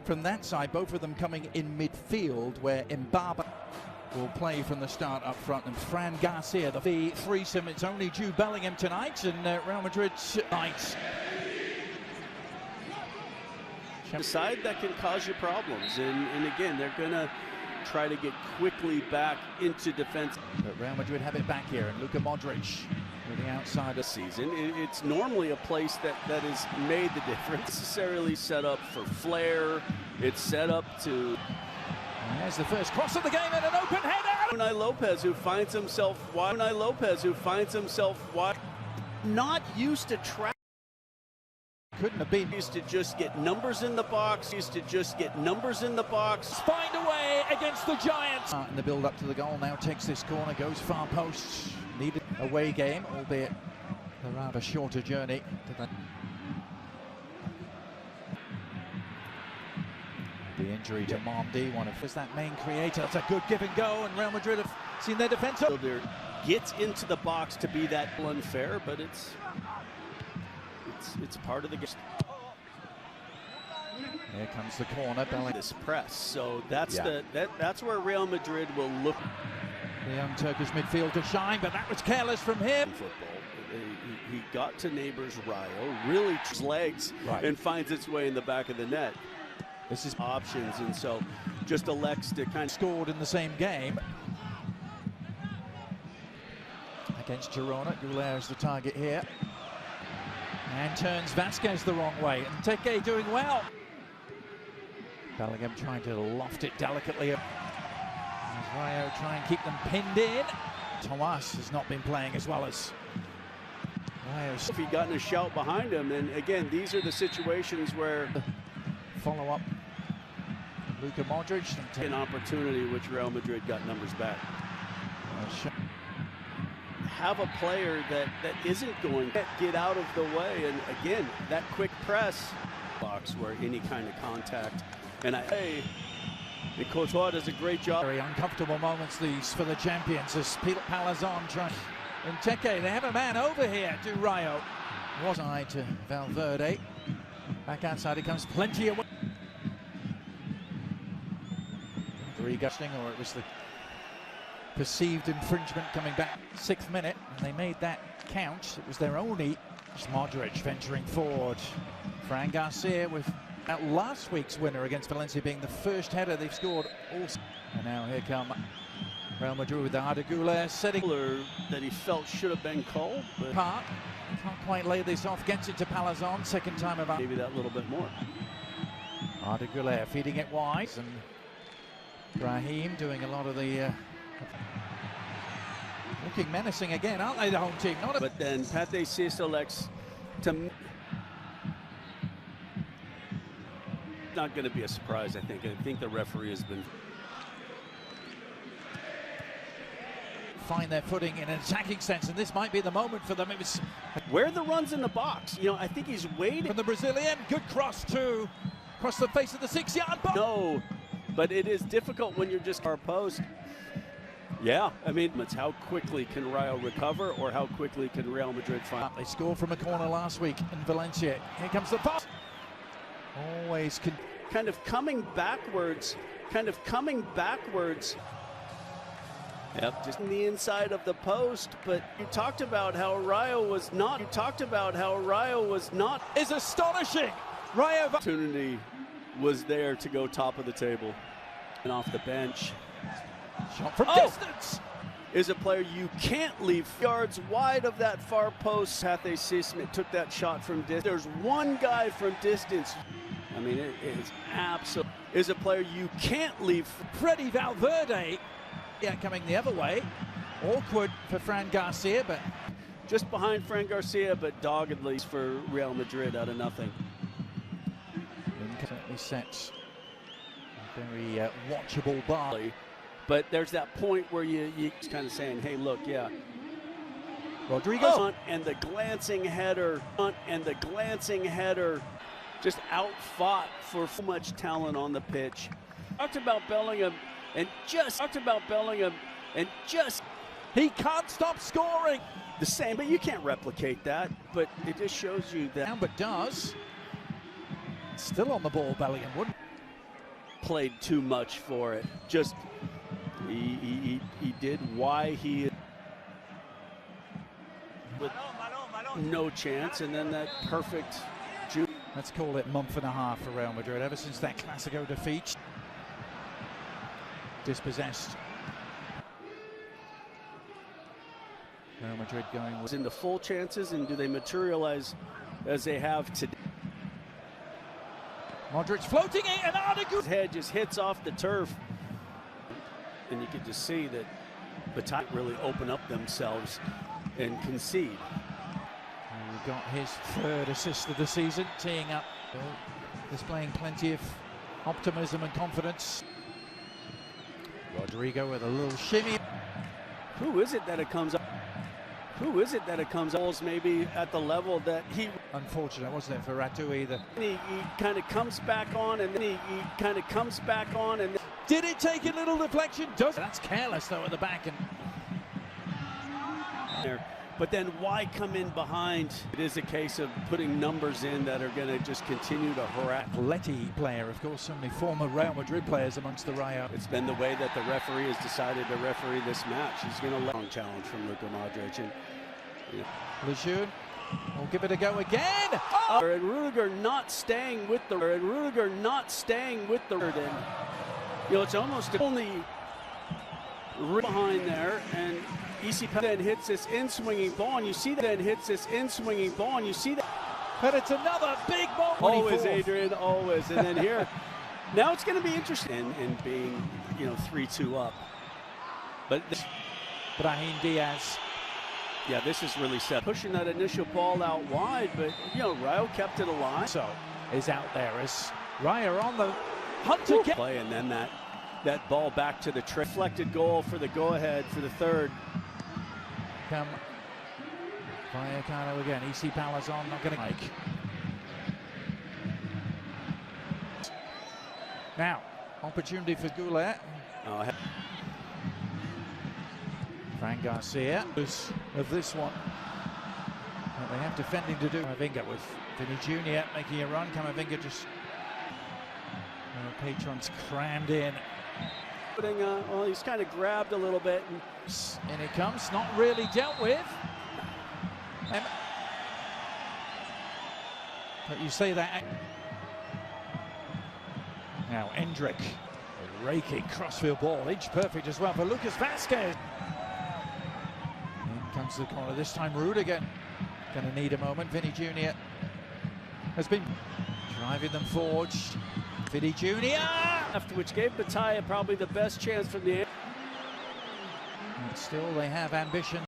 from that side, both of them coming in midfield, where Mbappe will play from the start up front, and Fran Garcia, the threesome. It's only Jude Bellingham tonight, and Real Madrid tonight. The side that can cause you problems, and again, they're going to try to get quickly back into defense. But Real Madrid have it back here, and Luka Modrić with the outside of the season. It's normally a place that has made the difference. Necessarily set up for flair. It's set up to. And there's the first cross of the game and an open header. Unai Lopez, who finds himself wide. Unai Lopez, who finds himself wide. Not used to track. Couldn't have been. Used to just get numbers in the box. Used to just get numbers in the box. Find a way against the Giants. In the build up to the goal, now takes this corner, goes far post. Needed away game, albeit a rather shorter journey to the injury to Mendy. One of that main creator. That's a good give and go, and Real Madrid have seen their defense. Gets into the box to be that unfair, but it's part of the game. Here comes the corner. This press, so that's that's where Real Madrid will look. The young Turkish midfielder shine, but that was careless from him. Football. He got to neighbors Rayo, really his legs, and finds its way in the back of the net. This is options, and so just elects to kind of scored in the same game against Girona. Goulart is the target here. And turns Vasquez the wrong way. And Teke doing well. Bellingham trying to loft it delicately. As Rayo try and keep them pinned in. Thomas has not been playing as well as Rayo. If he'd gotten a shout behind him, and again, these are the situations where follow up. Luka Modrić. An opportunity which Real Madrid got numbers back. Have a player that isn't going to get out of the way, and again, that quick press box where any kind of contact, and Courtois does a great job. Very uncomfortable moments these for the champions as Palazon trying. And Teke, they have a man over here to Rayo. Side to Valverde. Back outside it comes, plenty of. Gusting, or it was the perceived infringement coming back 6th minute, and they made that count. It was their only. Modrić venturing forward. Fran Garcia with that last week's winner against Valencia being the first header they've scored also. And now here come Real Madrid with the Arda Güler setting that he felt should have been called, but can't quite lay this off. Gets it to Palazon, second time about maybe that little bit more. Arda Güler feeding it wide, and Brahim doing a lot of the looking menacing again, aren't they, the home team? But then Pate selects to. Not going to be a surprise, I think. I think the referee has been. Find their footing in an attacking sense, and this might be the moment for them. It was where the runs in the box. You know, I think he's waiting. From the Brazilian, good cross to across the face of the 6-yard box. No. But it is difficult when you're just our post. Yeah, I mean, it's how quickly can Rayo recover, or how quickly can Real Madrid find. They scored from a corner last week in Valencia. Here comes the pass. Always kind of coming backwards. Yep, just in the inside of the post. But you talked about how Rayo was not. Is astonishing. Rayo opportunity was there to go top of the table, and off the bench. Shot from distance is a player you can't leave yards wide of that far post. Pate Sismet took that shot from distance. There's one guy from distance. I mean, it is absolutely is a player you can't leave. Freddy Valverde, coming the other way. Awkward for Fran Garcia, but just behind Fran Garcia, but doggedly for Real Madrid out of nothing. Certainly sets a very watchable bar. But there's that point where you kind of saying, hey, look, Rodrigo and the glancing header, just outfought for so much talent on the pitch. Talked about Bellingham and just he can't stop scoring. The same, but you can't replicate that. But it just shows you that. But does. Still on the ball, Bellingham wouldn't. played too much for it. Just he did why he with no chance, and then that perfect juke. Let's call it month and a half for Real Madrid ever since that Clásico defeat. Dispossessed. Real Madrid going with into full chances, and do they materialize as they have today? Modrić floating it, and his head just hits off the turf, and you can just see that Batak really open up themselves and concede. He got his third assist of the season, teeing up, displaying plenty of optimism and confidence. Rodrigo with a little shimmy. Who is it that it comes up? Who is it that it comes up? Maybe at the level that he. Unfortunate, wasn't it, for Ratu either? He kind of comes back on, and then he kind of comes back on, and did it take a little deflection? Does that's careless though at the back, and there. But then why come in behind? It is a case of putting numbers in that are going to just continue to harass. Letty player, of course, so many former Real Madrid players amongst the Rayo. It's been the way that the referee has decided to referee this match. He's going to let a challenge from Luka Modrić. And, Lejeune will give it a go again. Oh! And Rudiger not staying with the. And Rudiger not staying with the. And, it's almost only behind there, and Ainsi then hits this in-swinging ball, and you see that. Then hits this in-swinging ball, and you see that. But it's another big ball. Always, Adrian, always. And then here, now it's going to be interesting in being, 3-2 up. But Brahim Diaz. Yeah, this is really set. Pushing that initial ball out wide, but, Rayo kept it alive. So is out there as Rayo on the hunt to get play, and then that ball back to the reflected goal for the go-ahead for the third. Come Vallecano again. EC Palazon not going to make. Now opportunity for Goulet. Fran Garcia of this one. But they have defending to do. Camavinga with Vinícius Jr making a run. Camavinga just patrons crammed in. Well, he's kind of grabbed a little bit. And it comes, not really dealt with. But you say that. Now Endrick, a raking crossfield ball, inch perfect as well for Lucas Vázquez. In comes the corner, this time Rudiger. Going to need a moment. Vinny Jr has been driving them forward. Vinny Jr. After which gave Bataya probably the best chance from the. Still, they have ambition.